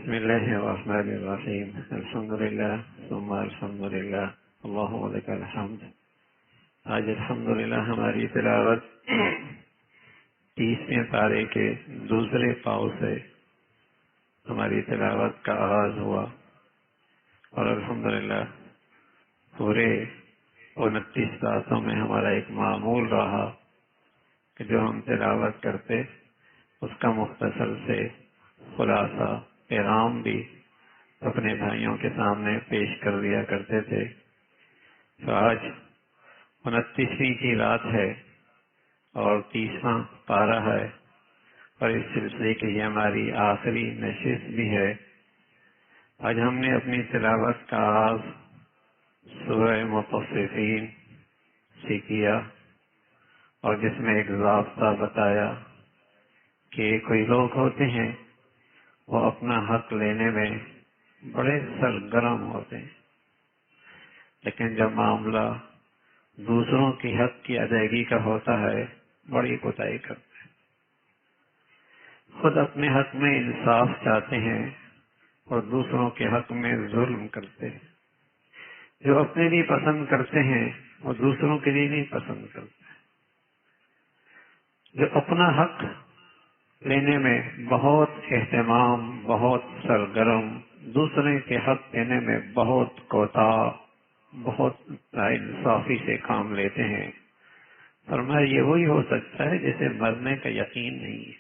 بسم الله الرحمن الرحیم الحمدللہ ثم الحمدللہ اللہم لک الحمد۔ آج الحمدللہ ہماری تلاوت 30ویں پارے کے دوسرے پاؤ سے ہماری تلاوت کا آغاز ہوا، اور الحمدللہ پورے 29 راتوں میں ہمارا ایک معمول رہا کہ جو ہم تلاوت کرتے اس کا مختصر سے خلاصہ پیغام بھی اپنے بھائیوں کے سامنے پیش کر دیا کرتے تھے۔ تو آج 29ویں کی رات ہے اور 30واں پارہ ہے، اور اس سلسلے کی یہ ہماری آخری نشست بھی ہے۔ آج ہم نے اپنی تلاوت کا آغاز سورہ مطففین سے کیا، اور جس میں ایک ضابطہ بتایا کہ کوئی لوگ ہوتے ہیں وہ اپنا حق لینے میں بڑے سرگرم ہوتے ہیں، لیکن جب معاملہ دوسروں کی حق کی ادائیگی کا ہوتا ہے بڑی کوتاہی کرتے ہیں، خود اپنے حق میں انصاف چاہتے ہیں اور دوسروں کے حق میں ظلم کرتے ہیں۔ جو اپنے لیے پسند کرتے ہیں وہ دوسروں کے لیے نہیں پسند کرتے۔ جو اپنا حق لینے میں بہت اہتمام، بہت سرگرم، دوسرے کے حق لینے میں بہت کوتاہ، بہت انصافی سے کام لیتے ہیں، فرمایا یہ وہی ہو سکتا ہے جسے مرنے کا یقین نہیں ہے۔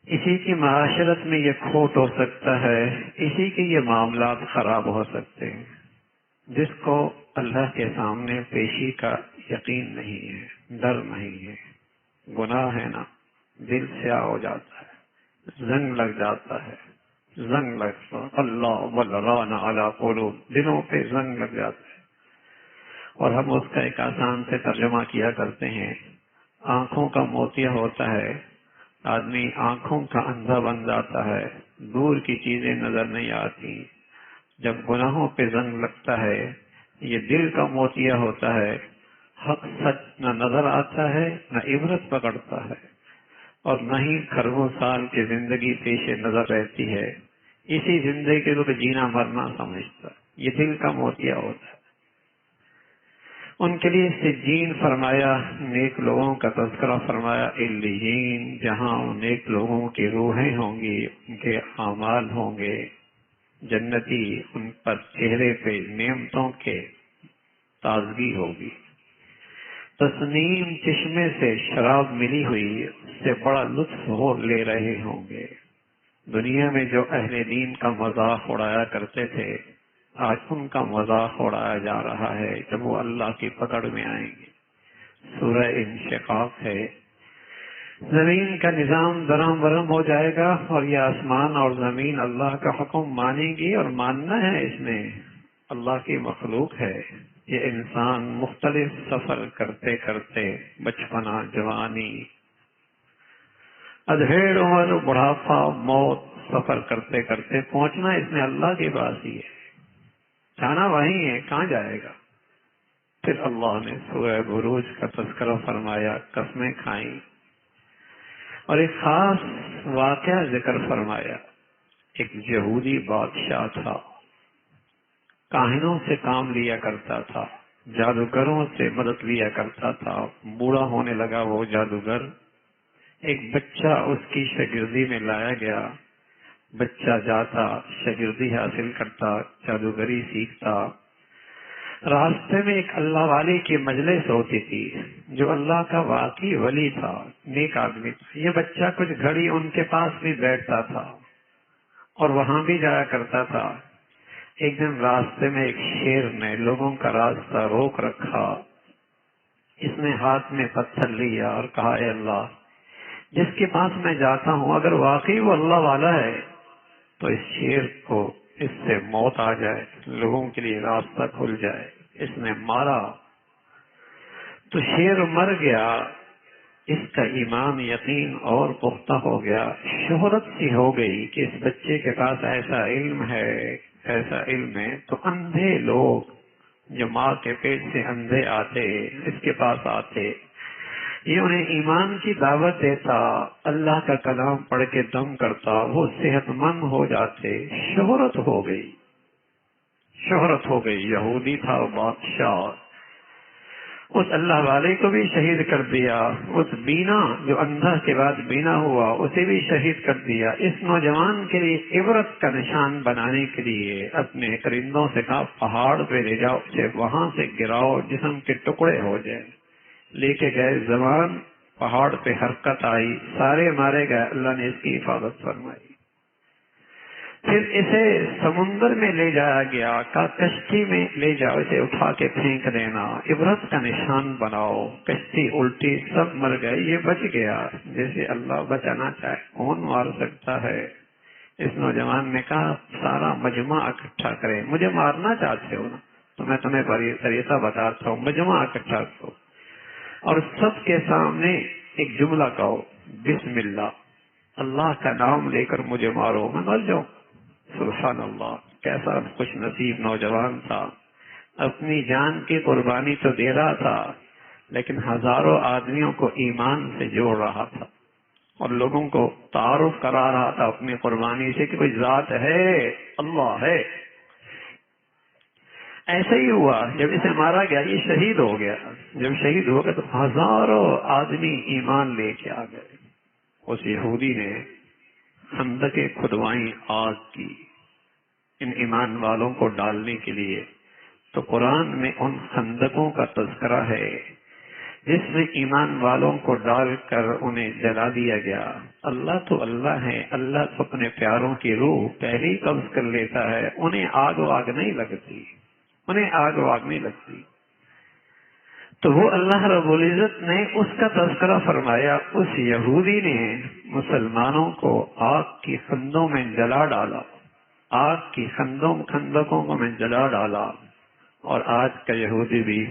اسی کی معاشرت میں یہ کھوٹ ہو سکتا ہے، اسی کے یہ معاملات خراب ہو سکتے ہیں جس کو اللہ کے سامنے پیشی کا یقین نہیں ہے، ڈر نہیں ہے۔ گناہ ہے نا، دل سیاہ ہو جاتا ہے، زنگ لگ جاتا ہے، زنگ لگتا اللہ والران علی قلوب، دلوں پہ زنگ لگ جاتا ہے۔ اور ہم اس کا ایک آسان سے ترجمہ کیا کرتے ہیں، آنکھوں کا موتیا ہوتا ہے، آدمی آنکھوں کا اندھا بن جاتا ہے، دور کی چیزیں نظر نہیں آتی۔ جب گناہوں پہ زنگ لگتا ہے یہ دل کا موتیا ہوتا ہے، حق سچ نہ نظر آتا ہے، نہ عبرت پکڑتا ہے، اور نہ ہی کھربوں سال کی زندگی پیش نظر رہتی ہے۔ اسی زندگی کو جینا مرنا سمجھتا ہے، یہ دل کا موتیا ہوتا ہے۔ ان کے لیے سجین فرمایا، نیک لوگوں کا تذکرہ فرمایا، علیین، جہاں نیک لوگوں کی روحیں ہوں گی، ان کے اعمال ہوں گے، جنتی ان پر چہرے پہ نعمتوں کے تازگی ہوگی۔ تسنیم چشمے سے شراب ملی ہوئی، اس سے بڑا لطف وہ لے رہے ہوں گے۔ دنیا میں جو اہل دین کا مذاق اڑایا کرتے تھے، آج ان کا مذاق اڑایا جا رہا ہے جب وہ اللہ کی پکڑ میں آئیں گے۔ سورہ انشقاق ہے، زمین کا نظام درہم برہم ہو جائے گا، اور یہ آسمان اور زمین اللہ کا حکم مانیں گی، اور ماننا ہے اس نے، اللہ کی مخلوق ہے۔ یہ انسان مختلف سفر کرتے کرتے بچپنا، جوانی، ادھیڑ عمر، بڑھاپا، موت، سفر کرتے کرتے پہنچنا اس نے اللہ کے پاس ہی ہے، جانا وہیں ہے، کہاں جائے گا؟ پھر اللہ نے سورہ بروج کا تذکرہ فرمایا، قسمیں کھائیں، اور ایک خاص واقعہ ذکر فرمایا۔ ایک یہودی بادشاہ تھا، کاہنوں سے کام لیا کرتا تھا، جادوگروں سے مدد لیا کرتا تھا، بوڑھا ہونے لگا وہ جادوگر۔ ایک بچہ اس کی شاگردی میں لایا گیا، بچہ جاتا، شاگردی حاصل کرتا، جادوگری سیکھتا۔ راستے میں ایک اللہ والے کی مجلس ہوتی تھی، جو اللہ کا واقعی ولی تھا، نیک آدمی تھا۔ یہ بچہ کچھ گھڑی ان کے پاس بھی بیٹھتا تھا اور وہاں بھی جایا کرتا تھا۔ ایک دن راستے میں ایک شیر نے لوگوں کا راستہ روک رکھا، اس نے ہاتھ میں پتھر لیا اور کہا، اے اللہ، جس کے پاس میں جاتا ہوں اگر واقعی وہ اللہ والا ہے تو اس شیر کو اس سے موت آ جائے، لوگوں کے لیے راستہ کھل جائے۔ اس نے مارا تو شیر مر گیا، اس کا ایمان یقین اور پختہ ہو گیا، شہرت سی ہو گئی کہ اس بچے کے پاس ایسا علم ہے، ایسا علم ہے۔ تو اندھے لوگ جو ماں کے پیٹ سے اندھے آتے، اس کے پاس آتے، یہ انہیں ایمان کی دعوت دیتا، اللہ کا کلام پڑھ کے دم کرتا، وہ صحت مند ہو جاتے، شہرت ہو گئی، شہرت ہو گئی۔ یہودی تھا بادشاہ، اس اللہ والے کو بھی شہید کر دیا، اس بینا جو اندھا کے بعد بینا ہوا اسے بھی شہید کر دیا۔ اس نوجوان کے لیے عبرت کا نشان بنانے کے لیے اپنے کرندوں سے کہا پہاڑ پہ لے جاؤ، اسے وہاں سے گراؤ، جسم کے ٹکڑے ہو جائیں۔ لے کے گئے، زبان پہاڑ پہ حرکت آئی، سارے مارے گئے، اللہ نے اس کی حفاظت فرمائی۔ پھر اسے سمندر میں لے جایا گیا، کہا کشتی میں لے جاؤ، اسے اٹھا کے پھینک دینا، عبرت کا نشان بناؤ۔ کشتی الٹی، سب مر گئے، یہ بچ گیا۔ جیسے اللہ بچانا چاہے کون مار سکتا ہے؟ اس نوجوان نے کہا سارا مجمع اکٹھا کرے، مجھے مارنا چاہتے ہو نا تو میں تمہیں طریقہ بتاتا ہوں، مجمع اکٹھا کرو اور سب کے سامنے ایک جملہ کہو، بسم اللہ، اللہ کا نام لے کر مجھے مارو، میں مر جاؤں۔ سبحان اللہ، کیسا خوش نصیب نوجوان تھا، اپنی جان کی قربانی تو دے رہا تھا لیکن ہزاروں آدمیوں کو ایمان سے جوڑ رہا تھا اور لوگوں کو تعارف کرا رہا تھا اپنی قربانی سے کہ کوئی ذات ہے، اللہ ہے۔ ایسا ہی ہوا، جب اسے مارا گیا یہ شہید ہو گیا، جب شہید ہو گیا تو ہزاروں آدمی ایمان لے کے آ گئے۔ اس یہودی نے خندقیں کھدوائیں آگ کی ان ایمان والوں کو ڈالنے کے لیے، تو قرآن میں ان خندقوں کا تذکرہ ہے جس میں ایمان والوں کو ڈال کر انہیں جلا دیا گیا۔ اللہ تو اللہ ہے، اللہ تو اپنے پیاروں کی روح پہلے ہی قبض کر لیتا ہے، انہیں آگ واگ نہیں لگتی، انہیں آگ واگ نہیں لگتی۔ تو وہ اللہ رب العزت نے اس کا تذکرہ فرمایا، اس یہودی نے مسلمانوں کو آگ کی خندوں میں جلا ڈالا، آگ کی خندقوں کو میں جلا ڈالا، اور آج کا یہودی بھی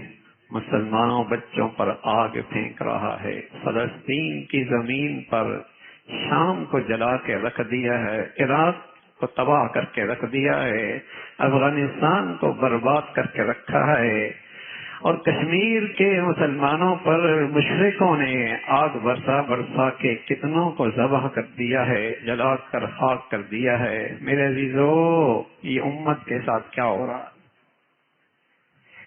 مسلمانوں بچوں پر آگ پھینک رہا ہے۔ فلسطین کی زمین پر شام کو جلا کے رکھ دیا ہے، عراق کو تباہ کر کے رکھ دیا ہے، افغانستان کو برباد کر کے رکھا ہے، اور کشمیر کے مسلمانوں پر مشرکوں نے آگ برسا برسا کے کتنوں کو ذبح کر دیا ہے، جلا کر خاک کر دیا ہے۔ میرے عزیزو، یہ امت کے ساتھ کیا ہو رہا ہے؟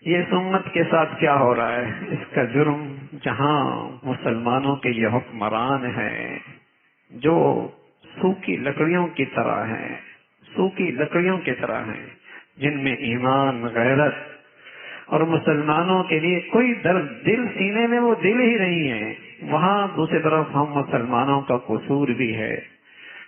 یہ اس امت کے ساتھ کیا ہو رہا ہے؟ اس کا جرم جہاں مسلمانوں کے یہ حکمران ہیں جو سوکھی لکڑیوں کی طرح ہیں، سوکھی لکڑیوں کی طرح ہیں، جن میں ایمان، غیرت اور مسلمانوں کے لیے کوئی درد، دل سینے میں وہ دل ہی نہیں ہے، وہاں دوسری طرف ہم مسلمانوں کا قصور بھی ہے۔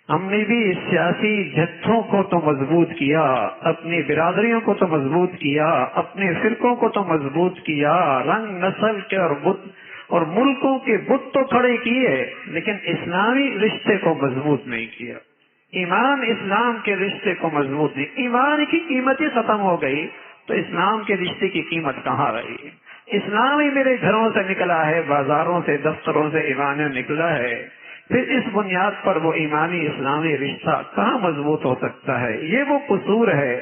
ہم نے بھی سیاسی جتھوں کو تو مضبوط کیا، اپنی برادریوں کو تو مضبوط کیا، اپنے فرقوں کو تو مضبوط کیا، رنگ نسل کے اور ملکوں کے بت تو کھڑے کیے، لیکن اسلامی رشتے کو مضبوط نہیں کیا، ایمان اسلام کے رشتے کو مضبوط نہیں۔ ایمان کی قیمت ہی ختم ہو گئی تو اسلام کے رشتے کی قیمت کہاں رہی؟ اسلام ہی میرے گھروں سے نکلا ہے، بازاروں سے، دفتروں سے ایمان نکلا ہے، پھر اس بنیاد پر وہ ایمانی اسلامی رشتہ کہاں مضبوط ہو سکتا ہے؟ یہ وہ قصور ہے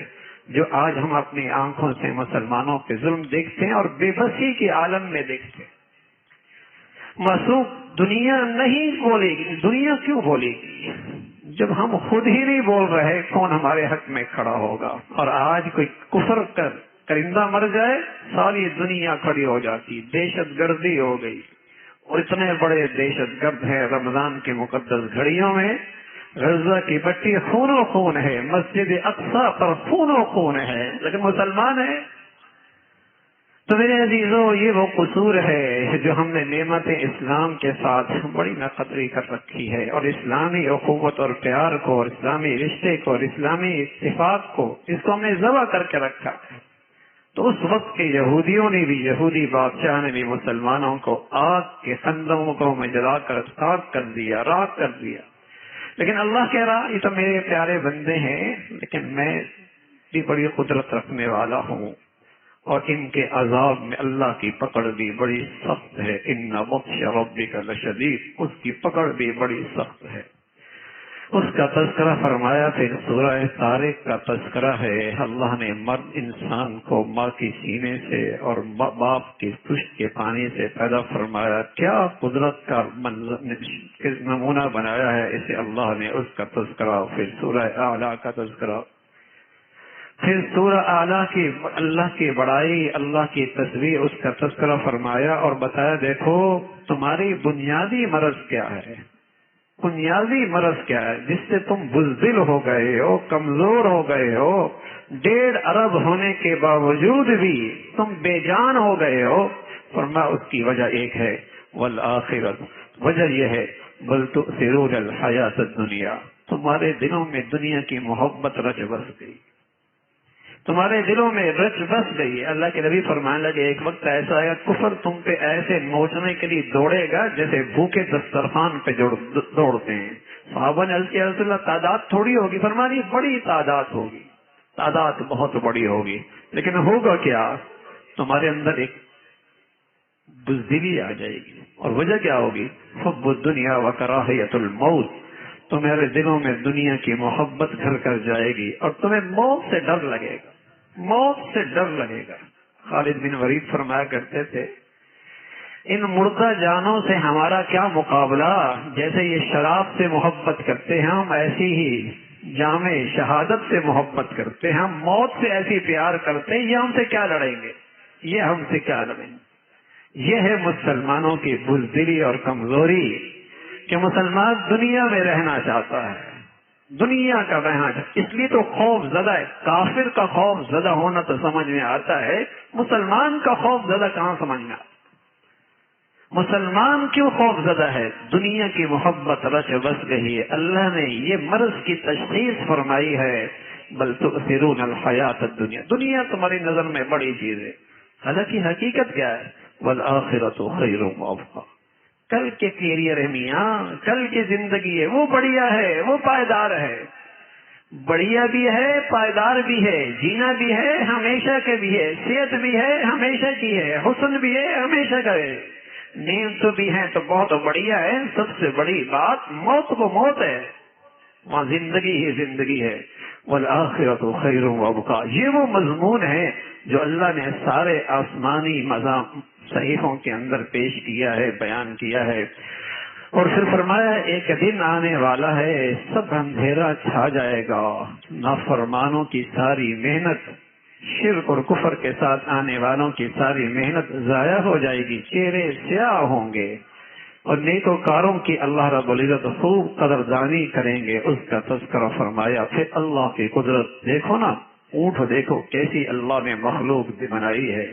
جو آج ہم اپنی آنکھوں سے مسلمانوں کے ظلم دیکھتے ہیں اور بے بسی کے عالم میں دیکھتے ہیں۔ معصوم دنیا نہیں بولے گی، دنیا کیوں بولے گی؟ جب ہم خود ہی نہیں بول رہے کون ہمارے حق میں کھڑا ہوگا؟ اور آج کوئی کفر کر کرندہ مر جائے ساری دنیا کھڑی ہو جاتی، دہشت گردی ہو گئی، اور اتنے بڑے دہشت گرد ہیں رمضان کی مقدس گھڑیوں میں غزہ کی پٹی خون و خون ہے، مسجد اقصی پر خون و خون ہے، لیکن مسلمان ہے۔ تو میرے عزیزوں، یہ وہ قصور ہے جو ہم نے نعمت اسلام کے ساتھ بڑی ناقدری کر رکھی ہے، اور اسلامی اخوت اور پیار کو اور اسلامی رشتے کو اور اسلامی اتفاق کو، اس کو ہم نے ذبح کر کے رکھا ہے۔ تو اس وقت کے یہودیوں نے بھی، یہودی بادشاہ نے بھی مسلمانوں کو آگ کے خندقوں کو میں جلا کر خاک کر دیا، راکھ کر دیا۔ لیکن اللہ کہہ رہا یہ تو میرے پیارے بندے ہیں، لیکن میں بھی بڑی قدرت رکھنے والا ہوں، اور ان کے عذاب میں اللہ کی پکڑ بھی بڑی سخت ہے۔ ان بطش ربک لشدید، اس کی پکڑ بھی بڑی سخت ہے۔ اس کا تذکرہ فرمایا. پھر سورہ طارق کا تذکرہ ہے. اللہ نے مرد انسان کو ماں کی سینے سے اور باپ کی پشت کے پانی سے پیدا فرمایا. کیا قدرت کا نمونہ بنایا ہے اسے اللہ نے. اس کا تذکرہ. پھر سورہ اعلیٰ کا تذکرہ. پھر سورہ اعلیٰ کی اللہ کی بڑائی، اللہ کی تصویر، اس کا تذکرہ فرمایا اور بتایا دیکھو تمہاری بنیادی مرض کیا ہے. بنیادی مرض کیا ہے جس سے تم بزدل ہو گئے ہو، کمزور ہو گئے ہو. 1.5 ارب ہونے کے باوجود بھی تم بے جان ہو گئے ہو. فرمایا اس کی وجہ ایک ہے، والآخرت. وجہ یہ ہے بل تؤثرون الحیات الدنیا. تمہارے دلوں میں دنیا کی محبت رچ بس گئی، تمہارے دلوں میں رچ بس گئی. اللہ کے نبی فرمانے لگے ایک وقت ایسا آئے گا کفر تم پہ ایسے نوچنے کے لیے دوڑے گا جیسے بھوکے دسترخوان پہ دوڑتے ہیں. صحابہ نے عرض کیا رسول اللہ تعداد تھوڑی ہوگی. فرمایا بڑی تعداد ہوگی، تعداد بہت بڑی ہوگی. لیکن ہوگا کیا؟ تمہارے اندر ایک بزدلی آ جائے گی. اور وجہ کیا ہوگی؟ حب الدنیا وکراہیت الموت. تمہارے دلوں میں دنیا کی محبت گھر کر جائے گی اور تمہیں موت سے ڈر لگے گا، موت سے ڈر لگے گا. خالد بن ولید فرمایا کرتے تھے ان مردہ جانوں سے ہمارا کیا مقابلہ. جیسے یہ شراب سے محبت کرتے ہیں ہم ایسی ہی جامع شہادت سے محبت کرتے ہیں. ہم موت سے ایسی پیار کرتے ہیں. یہ ہم سے کیا لڑیں گے، یہ ہم سے کیا لڑیں گے. یہ ہے مسلمانوں کی بزدلی اور کمزوری کہ مسلمان دنیا میں رہنا چاہتا ہے، دنیا کا رہنا چاہتا ہے. اس لیے تو خوف زدہ ہے. کافر کا خوف زدہ ہونا تو سمجھ میں آتا ہے، مسلمان کا خوف زدہ کہاں سمجھ میں آتا. مسلمان کیوں خوف زدہ ہے؟ دنیا کی محبت رچ بس گئی ہے. اللہ نے یہ مرض کی تشخیص فرمائی ہے بل تؤثرون الحیات الدنیا. دنیا تمہاری نظر میں بڑی چیز ہے، حالانکہ حقیقت کیا ہے؟ والآخرۃ خیر وابقیٰ. کل کے کیریئر ہے میاں، کل کی زندگی ہے، وہ بڑھیا ہے، وہ پائیدار ہے. بڑھیا بھی ہے، پائیدار بھی ہے، جینا بھی ہے، ہمیشہ کے بھی ہے، صحت بھی ہے، ہمیشہ کی ہے، حسن بھی ہے، ہمیشہ کا ہے، نیند تو بھی ہے تو بہت بڑھیا ہے. سب سے بڑی بات موت کو موت ہے، وہاں زندگی ہی زندگی ہے. والآخرۃ خیر وابقیٰ. یہ وہ مضمون ہے جو اللہ نے سارے آسمانی صحیفوں کے اندر پیش کیا ہے، بیان کیا ہے. اور پھر فرمایا ایک دن آنے والا ہے سب اندھیرا چھا جائے گا. نافرمانوں کی ساری محنت، شرک اور کفر کے ساتھ آنے والوں کی ساری محنت ضائع ہو جائے گی، چہرے سیاہ ہوں گے. اور نیکوکاروں کی اللہ رب العزت خوب قدردانی کریں گے. اس کا تذکرہ فرمایا. پھر اللہ کی قدرت دیکھو نا، اونٹ دیکھو کیسی اللہ نے مخلوق بنائی ہے.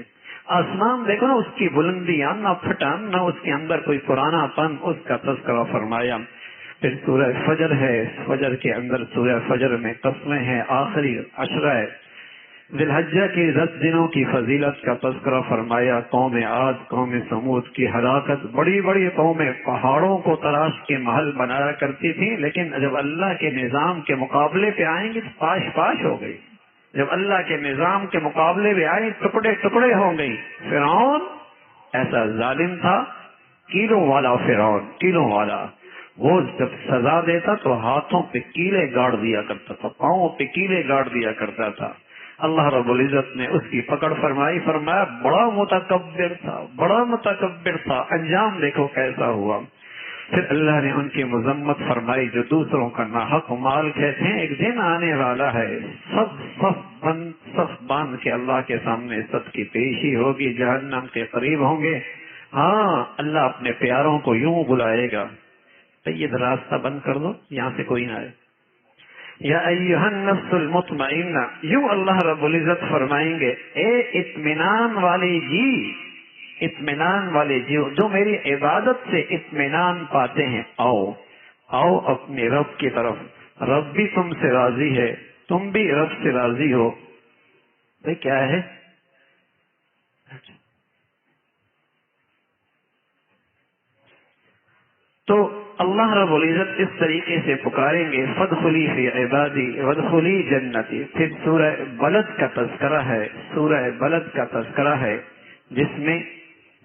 آسمان دیکھو نا، اس کی بلندیاں نہ پھٹن نہ اس کے اندر کوئی پرانا پن. اس کا تذکرہ فرمایا. پھر سورہ فجر ہے، فجر کے اندر سورہ فجر میں قسمیں ہیں. آخری عشرہ ہے ذی الحجہ کی 10 دنوں کی فضیلت کا تذکرہ فرمایا. قوم عاد، قوم سمود کی ہلاکت. بڑی بڑی قومیں پہاڑوں کو تراش کے محل بنایا کرتی تھی، لیکن جب اللہ کے نظام کے مقابلے پہ آئیں گی تو پاش پاش ہو گئی. جب اللہ کے نظام کے مقابلے میں آئی ٹکڑے ٹکڑے ہو گئی. فرعون ایسا ظالم تھا، کیلوں والا فرعون، کیلوں والا. وہ جب سزا دیتا تو ہاتھوں پہ کیلے گاڑ دیا کرتا تھا، پاؤں پہ کیلے گاڑ دیا کرتا تھا. اللہ رب العزت نے اس کی پکڑ فرمائی. فرمایا بڑا متکبر تھا، بڑا متکبر تھا. انجام دیکھو کیسا ہوا. پھر اللہ نے ان کی مذمت فرمائی جو دوسروں کا ناحق مال کھاتے ہیں. ایک دن آنے والا ہے صف باندھ کے اللہ کے سامنے سب کی پیشی ہوگی، جہنم کے قریب ہوں گے. ہاں اللہ اپنے پیاروں کو یوں بلائے گا، سید راستہ بند کر دو، یہاں سے کوئی نہ آئے. یا ایھا النفس المطمئنہ. یوں اللہ رب العزت فرمائیں گے اے اطمینان والی جی، اطمینان والے جو میری عبادت سے اطمینان پاتے ہیں، آؤ آؤ اپنے رب کی طرف. رب بھی تم سے راضی ہے، تم بھی رب سے راضی ہو. بھائی کیا ہے؟ تو اللہ رب العزت اس طریقے سے پکاریں گے فادخلی فی عبادی وادخلی جنتی. پھر سورہ بلد کا تذکرہ ہے، سورہ بلد کا تذکرہ ہے جس میں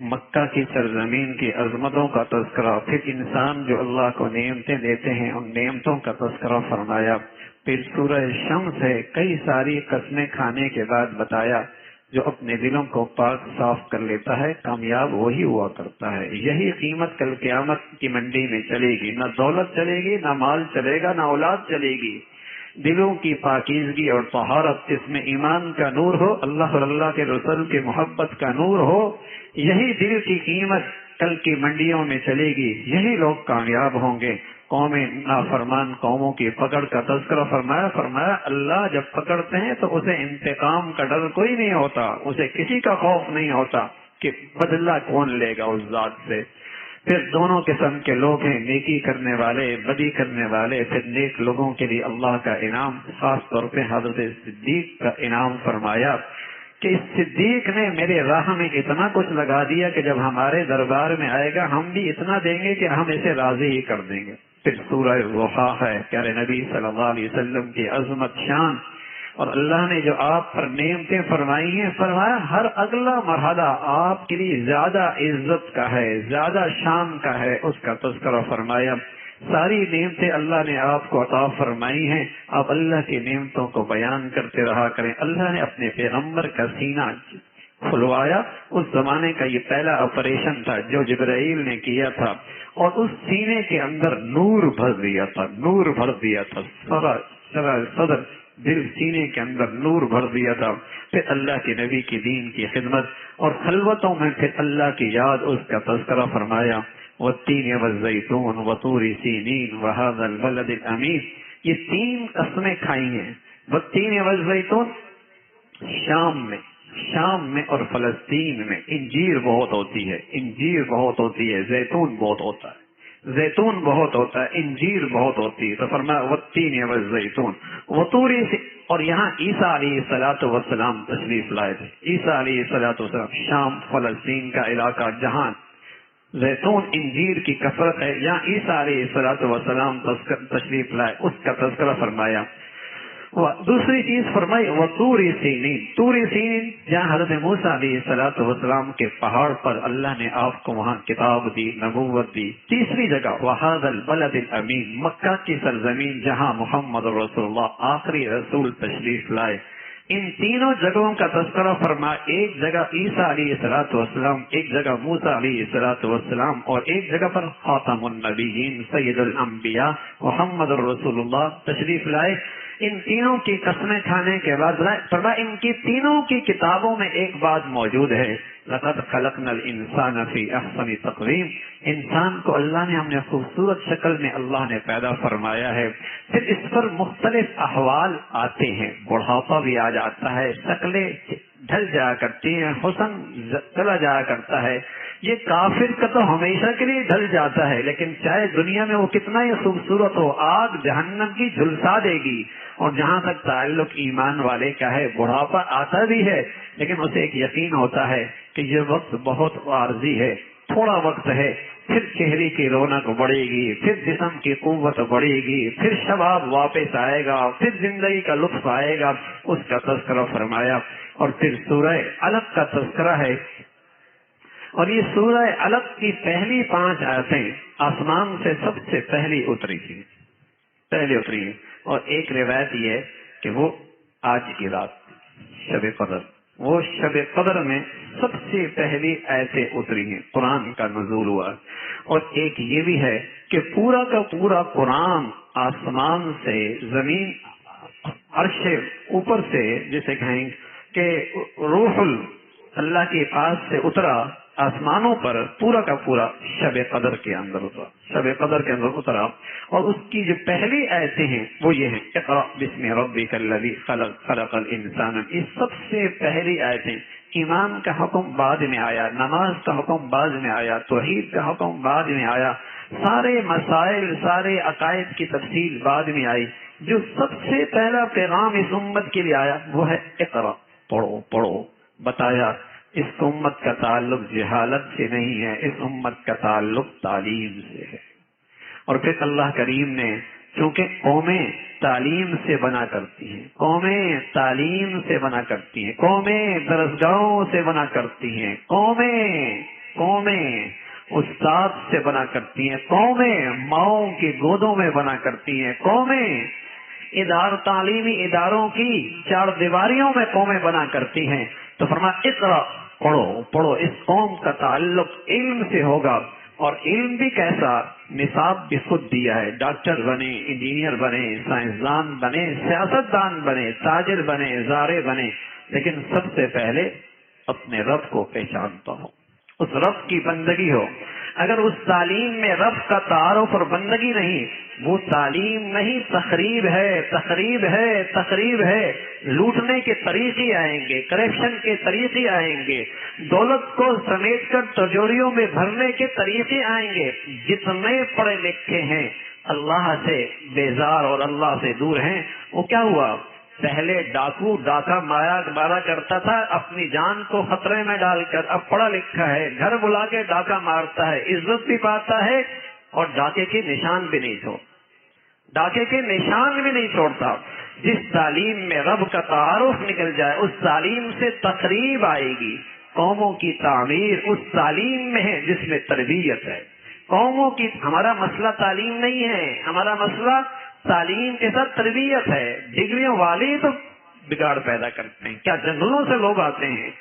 مکہ کی سرزمین کی عظمتوں کا تذکرہ، پھر انسان جو اللہ کو نعمتیں دیتے ہیں ان نعمتوں کا تذکرہ فرمایا، پھر سورہ شمس ہے کئی ساری قسمیں کھانے کے بعد بتایا جو اپنے دلوں کو پاک صاف کر لیتا ہے کامیاب وہی ہوا کرتا ہے۔ یہی قیمت کل قیامت کی منڈی میں چلے گی، نہ دولت چلے گی، نہ مال چلے گا، نہ اولاد چلے گی۔ دلوں کی پاکیزگی اور طہارت، اس میں ایمان کا نور ہو، اللہ اور اللہ کے رسول کی محبت کا نور ہو، یہی دل کی قیمت کل کی منڈیوں میں چلے گی، یہی لوگ کامیاب ہوں گے۔ قومیں نافرمان قوموں کی پکڑ کا تذکرہ فرمایا اللہ جب پکڑتے ہیں تو اسے انتقام کا ڈر کوئی نہیں ہوتا، اسے کسی کا خوف نہیں ہوتا کہ بدلہ کون لے گا اس ذات سے۔ پھر دونوں قسم کے لوگ ہیں، نیکی کرنے والے، بدی کرنے والے۔ پھر نیک لوگوں کے لیے اللہ کا انعام، خاص طور پہ حضرت صدیق کا انعام فرمایا کہ اس صدیق نے میرے راہ میں اتنا کچھ لگا دیا کہ جب ہمارے دربار میں آئے گا ہم بھی اتنا دیں گے کہ ہم اسے راضی ہی کر دیں گے۔ پھر سورہ ضحیٰ ہے، پیارے نبی صلی اللہ علیہ وسلم کی عظمت شان اور اللہ نے جو آپ پر نعمتیں فرمائی ہیں، فرمایا ہر اگلا مرحلہ آپ کے لیے زیادہ عزت کا ہے، زیادہ شان کا ہے، اس کا تذکرہ فرمایا۔ ساری نعمتیں اللہ نے آپ کو عطا فرمائی ہیں، آپ اللہ کی نعمتوں کو بیان کرتے رہا کریں۔ اللہ نے اپنے پیغمبر کا سینہ کھلوایا، اس زمانے کا یہ پہلا آپریشن تھا جو جبرائیل نے کیا تھا، اور اس سینے کے اندر نور بھر دیا تھا، نور بھر دیا تھا، صدر دل سینے کے اندر نور بھر دیا تھا۔ پھر اللہ کے نبی کی دین کی خدمت اور خلوتوں میں پھر اللہ کی یاد، اس کا تذکرہ فرمایا۔ والتین والزیتون وطور سینین وہذا البلد الامین، یہ تین قسمیں کھائی ہیں۔ والتین والزیتون، شام میں اور فلسطین میں انجیر بہت ہوتی ہے، انجیر بہت ہوتی ہے، زیتون بہت ہوتا ہے، زیتون بہت ہوتا ہے، انجیر بہت ہوتی ہے، تو فرمایا والتین والزیتون وطور، اور یہاں عیسیٰ علیہ الصلوۃ والسلام تشریف لائے تھے۔ عیسیٰ علیہ الصلوۃ والسلام، شام فلسطین کا علاقہ جہاں زیتون انجیر کی کثرت ہے، یہاں عیسیٰ علیہ الصلوۃ والسلام تشریف لائے، اس کا تذکرہ فرمایا۔ دوسری چیز فرمائی وطور سینین، طور سینین جہاں حضرت موسیٰ علیہ الصلوۃ والسلام کے پہاڑ پر اللہ نے آپ کو وہاں کتاب دی، نبوت دی۔ تیسری جگہ وہذا البلد الامین، مکہ کی سرزمین جہاں محمد رسول اللہ آخری رسول تشریف لائے۔ ان تینوں جگہوں کا تذکرہ فرما، ایک جگہ عیسیٰ علیہ الصلوۃ والسلام، ایک جگہ موسیٰ علیہ الصلوۃ والسلام، اور ایک جگہ پر خاتم النبیین سید الانبیاء محمد رسول اللہ تشریف لائے۔ ان تینوں کی قسمیں کھانے کے بعد فرمایا ان کی تینوں کی کتابوں میں ایک بات موجود ہے، لقد خلقنا الانسان فی احسن تقویم، انسان کو اللہ نے ہم نے خوبصورت شکل میں اللہ نے پیدا فرمایا ہے۔ پھر اس پر مختلف احوال آتے ہیں، بڑھاپا بھی آ جاتا ہے، شکلیں ڈھل جایا کرتی ہیں، حسن چلا جایا کرتا ہے۔ یہ کافر کا تو ہمیشہ کے لیے ڈھل جاتا ہے، لیکن چاہے دنیا میں وہ کتنا ہی خوبصورت ہو، آگ جہنم کی جھلسا دے گی۔ اور جہاں تک تعلق ایمان والے کا ہے، بڑھاپا آتا بھی ہے لیکن اسے ایک یقین ہوتا ہے کہ یہ وقت بہت عارضی ہے، تھوڑا وقت ہے، پھر چہرے کی رونق بڑھے گی، پھر جسم کی قوت بڑھے گی، پھر شباب واپس آئے گا، پھر زندگی کا لطف آئے گا، اس کا تذکرہ فرمایا۔ اور پھر سورہ علق کا تذکرہ ہے، اور یہ سورہ علق کی پہلی 5 آیتیں آسمان سے سب سے پہلی اتری تھی، اور ایک روایت یہ ہے کہ وہ آج کی رات شب قدر، وہ شب قدر میں سب سے پہلی آیتیں اتری ہیں، قرآن کا نزول ہوا۔ اور ایک یہ بھی ہے کہ پورا کا پورا قرآن آسمان سے زمین عرش اوپر سے جسے کہیں کہ روح اللہ کے پاس سے اترا آسمانوں پر، پورا کا پورا شب قدر کے اندر اترا، شب قدر کے اندر اترا۔ اور اس کی جو پہلی آیتیں ہیں وہ یہ ہیں، اقرأ بسم ربک الذی خلق خلق الانسان، یہ سب سے پہلی آیتیں۔ ایمان کا حکم بعد میں آیا، نماز کا حکم بعد میں آیا، توحید کا حکم بعد میں آیا، سارے مسائل، سارے عقائد کی تفصیل بعد میں آئی۔ جو سب سے پہلا پیغام اس امت کے لیے آیا وہ ہے اقرأ، پڑھو۔ بتایا اس امت کا تعلق جہالت سے نہیں ہے، اس امت کا تعلق تعلیم سے ہے۔ اور پھر اللہ کریم نے، چونکہ قومیں تعلیم سے بنا کرتی ہیں، قومیں تعلیم سے بنا کرتی ہیں، قومیں درسگاہوں سے بنا کرتی ہیں، قومیں قومیں استاد سے بنا کرتی ہیں، قومیں ماؤں کی گودوں میں بنا کرتی ہیں، قومیں تعلیمی اداروں کی چار دیواریوں میں قومیں بنا کرتی ہیں۔ تو فرمایا اقرا، پڑھو۔ اس قوم کا تعلق علم سے ہوگا، اور علم بھی کیسا؟ نصاب بھی خود دیا ہے، ڈاکٹر بنے، انجینئر بنے، سائنسدان بنے، سیاستدان بنے، تاجر بنے، زارع بنے، لیکن سب سے پہلے اپنے رب کو پہچانتا ہو، اس رب کی بندگی ہو۔ اگر اس تعلیم میں رب کا تعارف اور بندگی نہیں، وہ تعلیم نہیں، تخریب ہے۔ لوٹنے کے طریقے آئیں گے، کرپشن کے طریقے آئیں گے، دولت کو سمیٹ کر تجوریوں میں بھرنے کے طریقے آئیں گے۔ جتنے پڑھے لکھے ہیں اللہ سے بیزار اور اللہ سے دور ہیں، وہ کیا ہوا؟ پہلے ڈاکو ڈاکہ مارا کرتا تھا اپنی جان کو خطرے میں ڈال کر، اب پڑھا لکھا ہے گھر بلا کے ڈاکہ مارتا ہے، عزت بھی پاتا ہے اور ڈاکے کے نشان بھی نہیں چھوڑتا۔ جس تعلیم میں رب کا تعارف نکل جائے، اس تعلیم سے تقریب آئے گی۔ قوموں کی تعمیر اس تعلیم میں ہے جس میں تربیت ہے۔ قوموں کی، ہمارا مسئلہ تعلیم نہیں ہے، ہمارا مسئلہ تعلیم کے ساتھ تربیت ہے۔ ڈگریوں والے تو بگاڑ پیدا کرتے ہیں۔ کیا جنگلوں سے لوگ آتے ہیں؟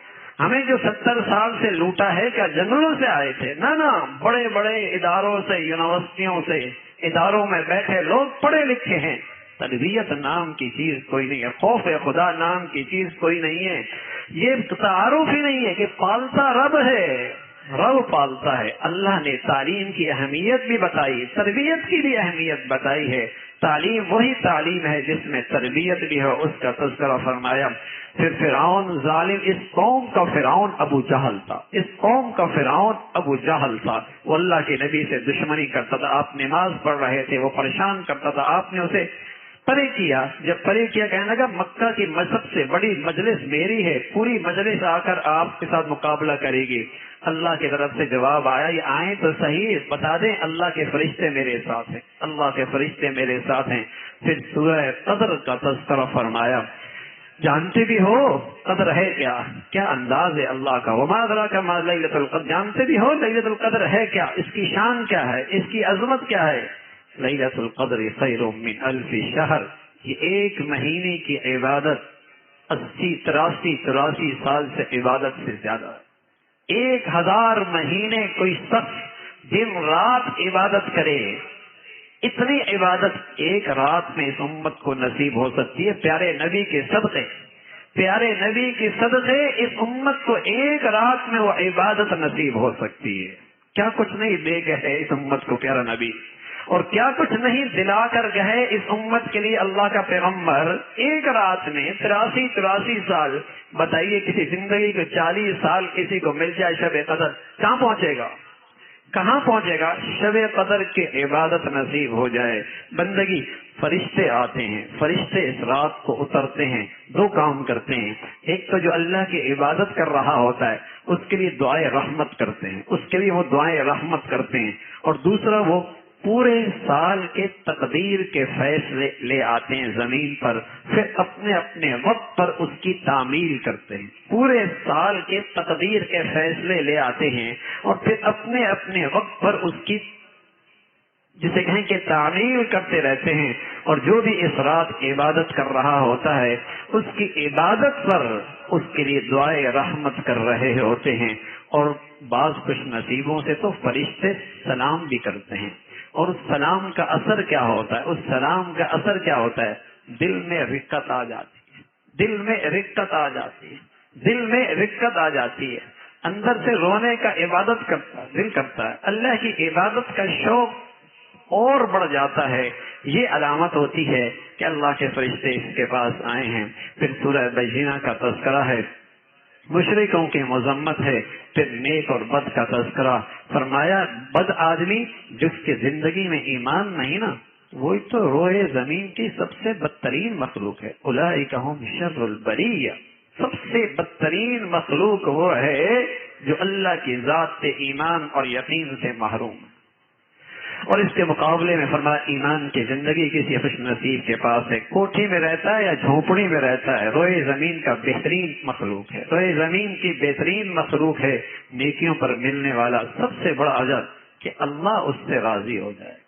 ہمیں جو 70 سال سے لوٹا ہے کیا جنگلوں سے آئے تھے؟ نہ، بڑے بڑے اداروں سے، یونیورسٹیوں سے، اداروں میں بیٹھے لوگ پڑھے لکھے ہیں۔ تربیت نام کی چیز کوئی نہیں ہے، خوف خدا نام کی چیز کوئی نہیں ہے، یہ تعارف ہی نہیں ہے کہ پالتا رب ہے، رب پالتا ہے۔ اللہ نے تعلیم کی اہمیت بھی بتائی، تربیت کی بھی اہمیت بتائی ہے۔ تعلیم وہی تعلیم ہے جس میں تربیت بھی ہو، اس کا تذکرہ فرمایا۔ پھر فرعون ظالم، اس قوم کا فرعون ابو جہل تھا، وہ اللہ کے نبی سے دشمنی کرتا تھا۔ آپ نماز پڑھ رہے تھے، وہ پریشان کرتا تھا، آپ نے اسے پرے کیا۔ جب پرے کیا، کہنے لگا مکہ کی سب سے بڑی مجلس میری ہے، پوری مجلس آ کر آپ کے ساتھ مقابلہ کرے گی۔ اللہ کی طرف سے جواب آیا، یہ آئیں تو صحیح، بتا دیں اللہ کے فرشتے میرے ساتھ ہیں، اللہ کے فرشتے میرے ساتھ ہیں۔ پھر سورہ قدر کا تذکرہ فرمایا۔ جانتے بھی ہو قدر ہے کیا انداز ہے اللہ کا، وما ادراک ما لیلۃ القدر، جانتے بھی ہو لیلۃ القدر ہے کیا، اس کی شان کیا ہے، اس کی عظمت کیا ہے۔ لیلۃ القدر خیر من الف شہر، یہ ایک مہینے کی عبادت 83 سال سے عبادت سے زیادہ ہے۔ 1000 مہینے کوئی شخص دن رات عبادت کرے، اتنی عبادت ایک رات میں اس امت کو نصیب ہو سکتی ہے۔ پیارے نبی کے صدقے اس امت کو ایک رات میں وہ عبادت نصیب ہو سکتی ہے۔ کیا کچھ نہیں دے گئے اس امت کو پیارا نبی، اور کیا کچھ نہیں دلا کر گئے اس امت کے لیے اللہ کا پیغمبر۔ ایک رات میں 83 سال، بتائیے کسی زندگی کو 40 سال کسی کو مل جائے شب قدر، کہاں پہنچے گا؟ شب قدر کی عبادت نصیب ہو جائے، بندگی۔ فرشتے آتے ہیں، فرشتے اس رات کو اترتے ہیں، 2 کام کرتے ہیں۔ ایک تو جو اللہ کی عبادت کر رہا ہوتا ہے اس کے لیے دعائیں رحمت کرتے ہیں، اس کے لیے وہ دعائیں رحمت کرتے ہیں، اور دوسرا وہ پورے سال کے تقدیر کے فیصلے لے آتے ہیں زمین پر، پھر اپنے اپنے وقت پر اس کی تعمیل کرتے ہیں۔ پورے سال کے تقدیر کے فیصلے لے آتے ہیں اور پھر اپنے اپنے وقت پر اس کی، جسے کہیں کہ تعمیل کرتے رہتے ہیں، اور جو بھی اس رات عبادت کر رہا ہوتا ہے اس کی عبادت پر اس کے لیے دعائیں رحمت کر رہے ہوتے ہیں۔ اور بعض خوش نصیبوں سے تو فرشتے سلام بھی کرتے ہیں، اور اس سلام کا اثر کیا ہوتا ہے؟ اس سلام کا اثر کیا ہوتا ہے؟ دل میں رقت آ جاتی ہے، دل میں رقت آ جاتی ہے، اندر سے رونے کا عبادت کرتا دل کرتا ہے، اللہ کی عبادت کا شوق اور بڑھ جاتا ہے۔ یہ علامت ہوتی ہے کہ اللہ کے فرشتے اس کے پاس آئے ہیں۔ پھر سورہ بینہ کا تذکرہ ہے، مشرکوں کی مذمت ہے، پھر نیک اور بد کا تذکرہ فرمایا۔ بد آدمی جس کی زندگی میں ایمان نہیں نا، وہی تو روئے زمین کی سب سے بدترین مخلوق ہے۔ اولئک ھم شر البریہ، سب سے بدترین مخلوق وہ ہے جو اللہ کی ذات سے ایمان اور یقین سے محروم ہے۔ اور اس کے مقابلے میں فرمایا ایمان کی زندگی کسی خوش نصیب کے پاس ہے، کوٹھی میں رہتا ہے یا جھونپڑی میں رہتا ہے، روئے زمین کا بہترین مخلوق ہے، روئے زمین کی بہترین مخلوق ہے، نیکیوں پر ملنے والا سب سے بڑا اجر کہ اللہ اس سے راضی ہو جائے گا،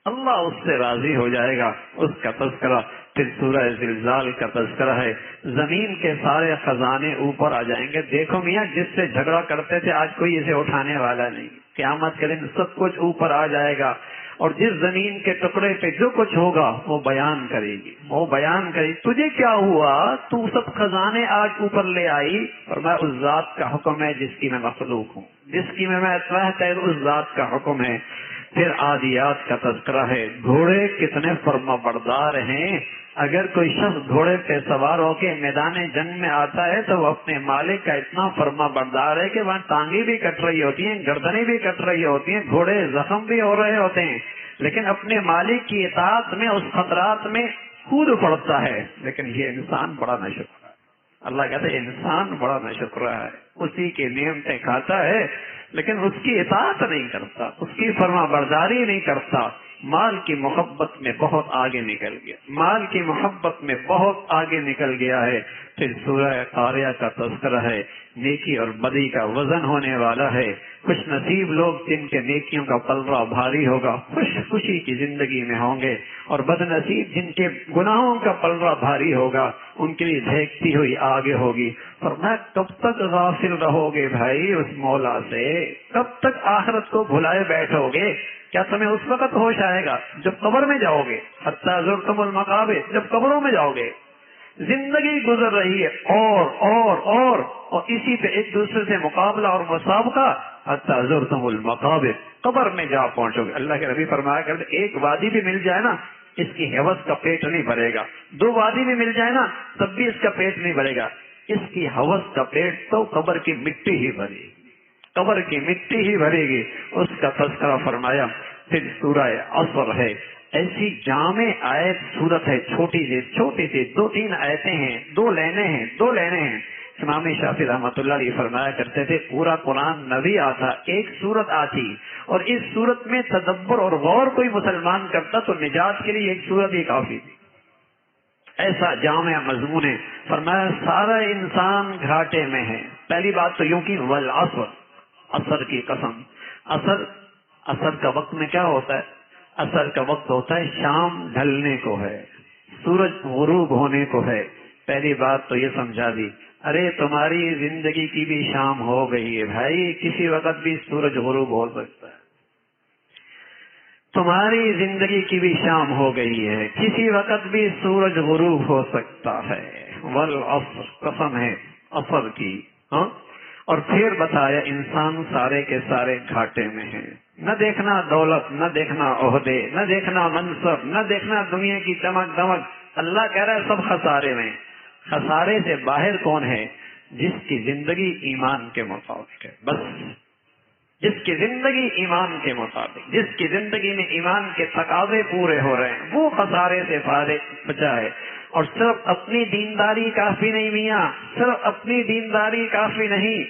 اللہ اس سے راضی ہو جائے گا، اس کا تذکرہ۔ پھر سورہ زلزال کا تذکرہ ہے، زمین کے سارے خزانے اوپر آ جائیں گے۔ دیکھو میاں، جس سے جھگڑا کرتے تھے آج کوئی اسے اٹھانے والا نہیں، قیامت کے دن سب کچھ اوپر آ جائے گا، اور جس زمین کے ٹکڑے پہ جو کچھ ہوگا وہ بیان کرے گی، وہ بیان کرے گی تجھے کیا ہوا، تو سب خزانے آج اوپر لے آئی، اور میں اس ذات کا حکم ہے جس کی میں مخلوق ہوں، جس کی میں اتباع ہے، اس ذات کا حکم ہے۔ پھر عادیات کا تذکرہ ہے، گھوڑے کتنے فرما بردار ہیں، اگر کوئی شخص گھوڑے پہ سوار ہو کے میدان جنگ میں آتا ہے تو وہ اپنے مالک کا اتنا فرما بردار ہے کہ وہاں ٹانگیں بھی کٹ رہی ہوتی ہیں، گردنیں بھی کٹ رہی ہوتی ہیں، گھوڑے زخم بھی ہو رہے ہوتے ہیں، لیکن اپنے مالک کی اطاعت میں اس خطرات میں کود پڑتا ہے۔ لیکن یہ انسان بڑا ناشکرا ہے، اللہ کہتے ہیں انسان بڑا ناشکرا ہے، اسی کی نعمتیں کھاتا ہے لیکن اس کی اطاعت نہیں کرتا، اس کی فرما برداری نہیں کرتا، مال کی محبت میں بہت آگے نکل گیا، مال کی محبت میں بہت آگے نکل گیا ہے۔ پھر سورہ قاریہ کا تذکرہ ہے، نیکی اور بدی کا وزن ہونے والا ہے، خوش نصیب لوگ جن کے نیکیوں کا پلڑا بھاری ہوگا خوشی کی زندگی میں ہوں گے، اور بد نصیب جن کے گناہوں کا پلڑا بھاری ہوگا ان کے لیے دھیکتی ہوئی آگے ہوگی۔ فرمایا کب تک غافل رہو گے بھائی اس مولا سے، کب تک آخرت کو بھلائے بیٹھو گے؟ کیا تمہیں اس وقت ہوش آئے گا جب قبر میں جاؤ گے؟ حتی زرتم المقابر، جب قبروں میں جاؤ گے، زندگی گزر رہی ہے اور اسی پہ ایک دوسرے سے مقابلہ اور مسابقہ، حتی زرتم المقابر، قبر میں جا پہنچو گے۔ اللہ کے نبی فرمایا کرتے ایک وادی بھی مل جائے نا اس کی حوث کا پیٹ نہیں بھرے گا، دو وادی بھی مل جائے نا تب بھی اس کا پیٹ نہیں بھرے گا، اس کی حوث کا پیٹ تو قبر کی مٹی ہی بھرے گی، قبر کی مٹی ہی بھرے گی، اس کا تذکرہ فرمایا۔ پھر سورہ عصر ہے، ایسی جامع آیت صورت ہے، چھوٹی سی 2-3 آیتیں ہیں، دو لینے ہیں۔ امام شافعی رحمۃ اللہ علیہ فرمایا کرتے تھے پورا قرآن نہ بھی آتا، ایک سورت آتی اور اس سورت میں تدبر اور غور کوئی مسلمان کرتا تو نجات کے لیے ایک سورت ہی کافی تھی، ایسا جامع مضمون ہے۔ فرمایا سارا انسان گھاٹے میں ہے۔ پہلی بات تو یوں کی والعصر، عصر کی قسم، عصر کا وقت میں کیا ہوتا ہے؟ عصر کا وقت ہوتا ہے شام ڈھلنے کو ہے، سورج غروب ہونے کو ہے۔ پہلی بات تو یہ سمجھا دی، ارے تمہاری زندگی کی بھی شام ہو گئی ہے بھائی، کسی وقت بھی سورج غروب ہو سکتا ہے، تمہاری زندگی کی بھی شام ہو گئی ہے، کسی وقت بھی سورج غروب ہو سکتا ہے۔ والعصر، قسم ہے عصر کی۔ اور پھر بتایا انسان سارے کے سارے گھاٹے میں ہیں، نہ دیکھنا دولت، نہ دیکھنا عہدے، نہ دیکھنا منصب، نہ دیکھنا دنیا کی چمک دمک، اللہ کہہ رہا ہے سب خسارے میں۔ خسارے سے باہر کون ہے؟ جس کی زندگی ایمان کے مطابق ہے، بس جس کی زندگی ایمان کے مطابق، جس کی زندگی میں ایمان کے تقاضے پورے ہو رہے ہیں، وہ خسارے سے بچا ہے۔ اور صرف اپنی دینداری کافی نہیں میاں، صرف اپنی دینداری کافی نہیں،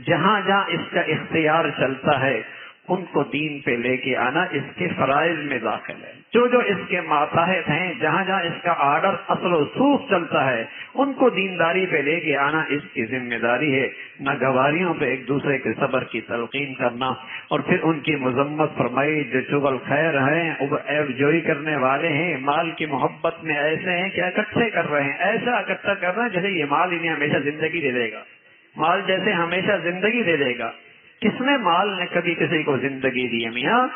جہاں جہاں اس کا اختیار چلتا ہے ان کو دین پہ لے کے آنا اس کے فرائض میں داخل ہے۔ جو اس کے ماتحت ہیں، جہاں جہاں اس کا آرڈر اصل و سوخ چلتا ہے ان کو دینداری پہ لے کے آنا اس کی ذمہ داری ہے۔ نہ گواریوں پہ ایک دوسرے کے صبر کی تلقین کرنا، اور پھر ان کی مذمت فرمائی جو چغل خیر ہیں، عیب جوئی کرنے والے ہیں، مال کی محبت میں ایسے ہیں کہ اکٹھے کر رہے ہیں، ایسا اکٹھا کر رہے ہیں جیسے یہ مال انہیں ہمیشہ زندگی دے دے گا، مال جیسے ہمیشہ زندگی دے دے گا۔ کس میں مال نے کبھی کسی کو زندگی دی ہے میاں؟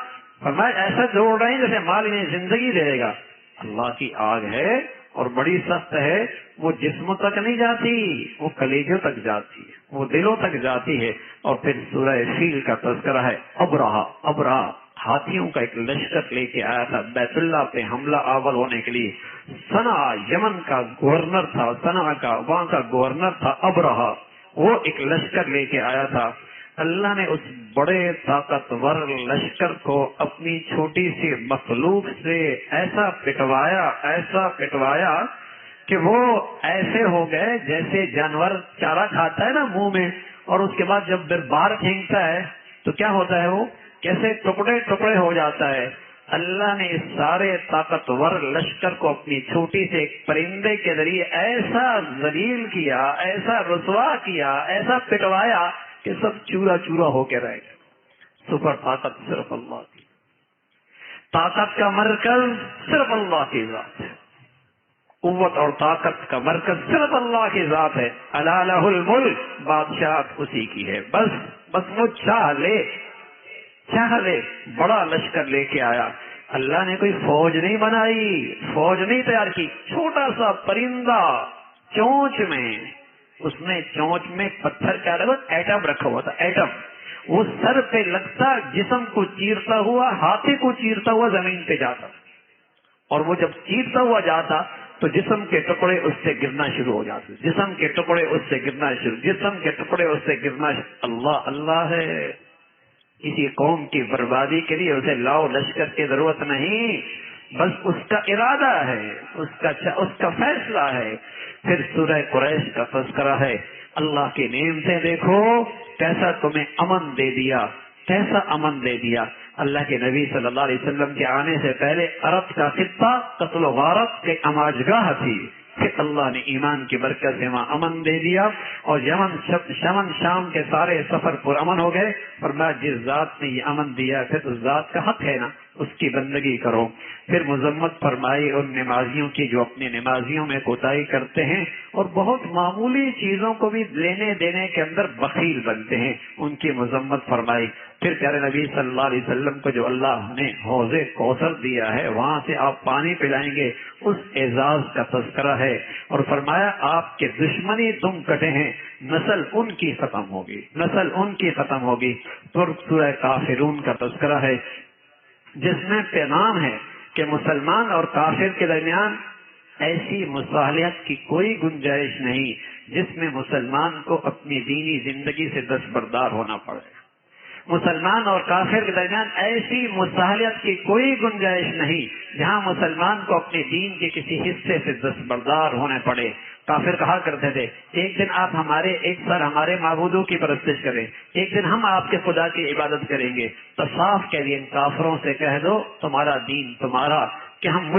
فرمایا ایسا جوڑ رہے ہیں جیسے مال انہیں زندگی دے گا۔ اللہ کی آگ ہے اور بڑی سخت ہے، وہ جسموں تک نہیں جاتی، وہ کلیجوں تک جاتی ہے، وہ دلوں تک جاتی ہے۔ اور پھر سورہ فیل کا تذکرہ ہے، ابرہا ہاتھیوں کا ایک لشکر لے کے آیا تھا بیت اللہ پہ حملہ آور ہونے کے لیے۔ صنع یمن کا گورنر تھا، صنع کا وہاں کا گورنر تھا ابرہا، وہ ایک لشکر لے کے آیا تھا۔ اللہ نے اس بڑے طاقتور لشکر کو اپنی چھوٹی سی مخلوق سے ایسا پٹوایا کہ وہ ایسے ہو گئے جیسے جانور چارہ کھاتا ہے نا منہ میں، اور اس کے بعد جب بار پھینکتا ہے تو کیا ہوتا ہے، وہ کیسے ٹکڑے ٹکڑے ہو جاتا ہے۔ اللہ نے اس سارے طاقتور لشکر کو اپنی چھوٹی سے ایک پرندے کے ذریعے ایسا ذلیل کیا، ایسا رسوا کیا، ایسا پٹوایا کہ سب چورا چورا ہو کے رہ گئے۔ سپر طاقت صرف اللہ کی، طاقت کا مرکز صرف اللہ کی ذات ہے، قوت اور طاقت کا مرکز صرف اللہ کی ذات ہے۔ الا لہ الملک، بادشاہت اسی کی ہے، بس وہ چاہ لے بڑا لشکر لے کے آیا۔ اللہ نے کوئی فوج نہیں بنائی، فوج نہیں تیار کی، چھوٹا سا پرندہ چونچ میں، اس نے چونچ میں پتھر کا ایٹم رکھا ہوا تھا، ایٹم، وہ سر پہ لگتا، جسم کو چیرتا ہوا، ہاتھی کو چیرتا ہوا زمین پہ جاتا، اور وہ جب چیرتا ہوا جاتا تو جسم کے ٹکڑے اس سے گرنا شروع ہو جاتے، جسم کے ٹکڑے اس سے گرنا شروع، جسم کے ٹکڑے اس سے گرنا شروع۔ اللہ اللہ ہے، کسی قوم کی بربادی کے لیے اسے لاؤ لشکر کی ضرورت نہیں، بس اس کا ارادہ ہے، اس کا فیصلہ ہے۔ پھر سورہ قریش کا تذکرہ ہے، اللہ کی نعمتیں دیکھو، کیسا تمہیں امن دے دیا، کیسا امن دے دیا۔ اللہ کے نبی صلی اللہ علیہ وسلم کے آنے سے پہلے عرب کا خطہ قتل و غارت کے اماجگاہ تھی، پھر اللہ نے ایمان کی برکت سے وہاں امن دے دیا، اور یمن شام کے سارے سفر پر امن ہو گئے۔ فرمایا جس ذات نے یہ امن دیا پھر اس ذات کا حق ہے نا، اس کی بندگی کرو۔ پھر مذمت فرمائی ان نمازیوں کی جو اپنی نمازیوں میں کوتاہی کرتے ہیں اور بہت معمولی چیزوں کو بھی لینے دینے کے اندر بخیل بنتے ہیں، ان کی مذمت فرمائی۔ پھر پیارے نبی صلی اللہ علیہ وسلم کو جو اللہ نے حوض کوثر دیا ہے، وہاں سے آپ پانی پلائیں گے، اس اعزاز کا تذکرہ ہے، اور فرمایا آپ کے دشمنی دم کٹے ہیں، نسل ان کی ختم ہوگی، نسل ان کی ختم ہوگی۔ پھر سورہ کافرون کا تذکرہ ہے، جس میں پیغام ہے کہ مسلمان اور کافر کے درمیان ایسی مصالحت کی کوئی گنجائش نہیں جس میں مسلمان کو اپنی دینی زندگی سے دستبردار ہونا پڑے۔ مسلمان اور کافر کے درمیان ایسی مصالحت کی کوئی گنجائش نہیں جہاں مسلمان کو اپنے دین کے کسی حصے سے دستبردار ہونے پڑے۔ کافر کہا کرتے تھے ایک دن آپ ایک سال ہمارے معبودوں کی پرستش کریں، ایک دن ہم آپ کے خدا کی عبادت کریں گے، تو صاف کہہ دیں کافروں سے کہہ دو تمہارا دین تمہارا، کہ ہم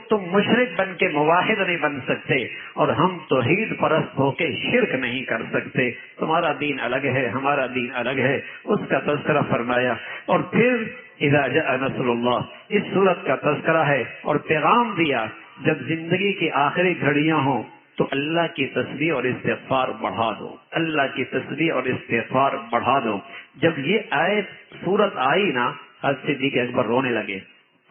تم مشرک بن کے موحد نہیں بن سکتے، اور ہم توحید پرست ہو کے شرک نہیں کر سکتے، تمہارا دین الگ ہے، ہمارا دین الگ ہے، اس کا تذکرہ فرمایا۔ اور پھر اذا جاء نصر اللہ، اس صورت کا تذکرہ ہے اور پیغام دیا جب زندگی کی آخری گھڑیاں ہوں تو اللہ کی تسبیح اور استغفار بڑھا دو، اللہ کی تسبیح اور استغفار بڑھا دو۔ جب یہ آیت صورت آئی نا، حضرت صدیق اکبر رونے لگے،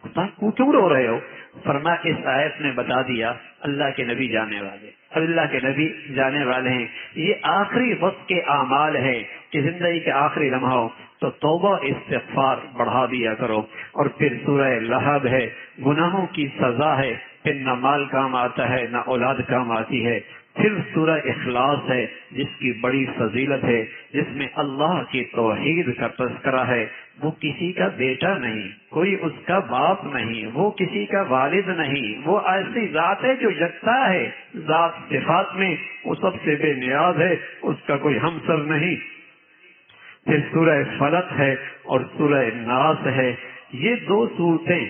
کیوں رو رہے ہو؟ فرمایا اس آیت نے بتا دیا اللہ کے نبی جانے والے، اللہ کے نبی جانے والے ہیں، یہ آخری وقت کے اعمال ہے کہ زندگی کے آخری لمحہ ہو تو توبہ استغفار بڑھا دیا کرو۔ اور پھر سورہ لہب ہے، گناہوں کی سزا ہے، پھر نہ مال کام آتا ہے نہ اولاد کام آتی ہے۔ پھر سورہ اخلاص ہے جس کی بڑی فضیلت ہے، جس میں اللہ کی توحید کا تذکرہ ہے، وہ کسی کا بیٹا نہیں، کوئی اس کا باپ نہیں، وہ کسی کا والد نہیں، وہ ایسی ذات ہے جو یکتا ہے، ذات صفات میں وہ سب سے بے نیاز ہے، اس کا کوئی ہمسر نہیں۔ پھر سورہ فلق ہے اور سورہ ناس ہے، یہ دو صورتیں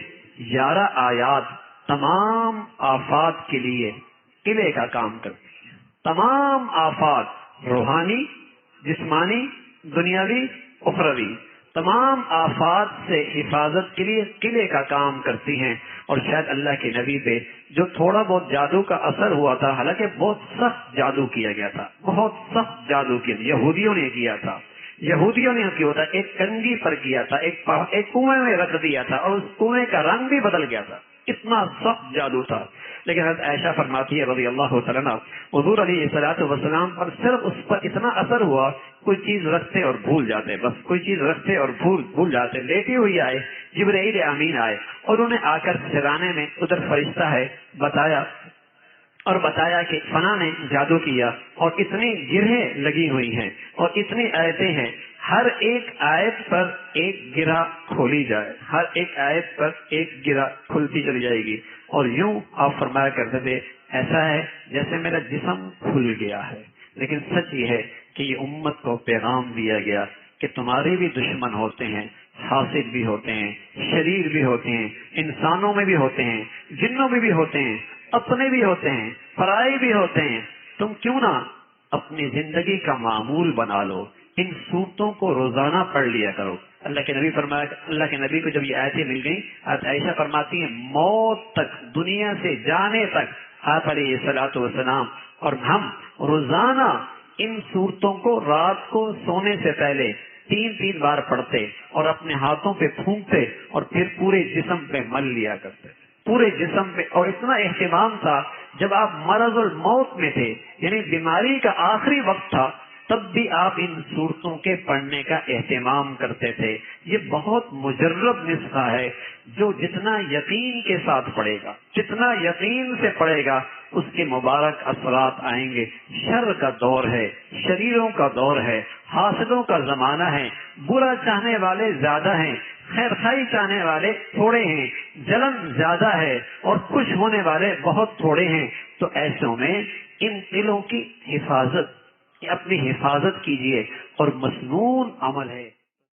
11 آیات تمام آفات کے لیے قلعے کا کام کرتی ہیں، تمام آفات، روحانی، جسمانی، دنیاوی، اخروی، تمام آفات سے حفاظت کے لیے قلعے کا کام کرتی ہیں۔ اور شاید اللہ کے نبی پہ جو تھوڑا بہت جادو کا اثر ہوا تھا، حالانکہ بہت سخت جادو کیا گیا تھا، بہت سخت جادو کیا، یہودیوں نے کیا تھا، یہودیوں نے کیا تھا، ایک کنگھی پر کیا تھا، ایک کنویں میں رکھ دیا تھا اور اس کنویں کا رنگ بھی بدل گیا تھا، اتنا سخت جادو تھا۔ لیکن حضرت عائشہ فرماتی ہے رضی اللہ تعالیٰ عنہ، حضور علیہ الصلوۃ والسلام پر صرف اس پر اتنا اثر ہوا، کوئی چیز رکھتے اور بھول جاتے، بس کوئی چیز رکھتے اور بھول جاتے، لیٹی ہوئی آئے جبرائیل امین آئے اور انہیں آ کر سرانے میں ادھر فرشتہ ہے بتایا کہ فلاں نے جادو کیا اور اتنی گرہیں لگی ہوئی ہیں اور اتنی آیتیں ہیں، ہر ایک آیت پر ایک گرہ کھولی جائے، ہر ایک آیت پر ایک گرہ کھلتی چلی جائے گی، اور یوں آپ فرمایا کرتے تھے ایسا ہے جیسے میرا جسم کھل گیا ہے۔ لیکن سچ یہ ہے کہ یہ امت کو پیغام دیا گیا کہ تمہارے بھی دشمن ہوتے ہیں، حاسد بھی ہوتے ہیں، شریر بھی ہوتے ہیں، انسانوں میں بھی ہوتے ہیں، جنوں میں بھی ہوتے ہیں، اپنے بھی ہوتے ہیں، پرائے بھی ہوتے ہیں. تم کیوں نہ اپنی زندگی کا معمول بنا لو، ان صورتوں کو روزانہ پڑھ لیا کرو. اللہ کے نبی فرمایا، اللہ کے نبی کو جب یہ آیتیں مل گئیں، عائشہ فرماتی ہیں موت تک، دنیا سے جانے تک آپ علیہ الصلوۃ والسلام اور ہم روزانہ ان صورتوں کو رات کو سونے سے پہلے 3 بار پڑھتے اور اپنے ہاتھوں پہ پھونکتے اور پھر پورے جسم پہ مل لیا کرتے، پورے جسم پہ. اور اتنا اہتمام تھا جب آپ مرض الموت میں تھے، یعنی بیماری کا آخری وقت تھا، تب بھی آپ ان صورتوں کے پڑھنے کا اہتمام کرتے تھے. یہ بہت مجرب نسخہ ہے، جو جتنا یقین کے ساتھ پڑھے گا، جتنا یقین سے پڑھے گا، اس کے مبارک اثرات آئیں گے. شر کا دور ہے، شریروں کا دور ہے، حاسدوں کا زمانہ ہے، برا چاہنے والے زیادہ ہیں، خیر خائی چاہنے والے تھوڑے ہیں، جلن زیادہ ہے اور خوش ہونے والے بہت تھوڑے ہیں. تو ایسوں میں ان دلوں کی حفاظت، اپنی حفاظت کیجیے. اور مسنون عمل ہے.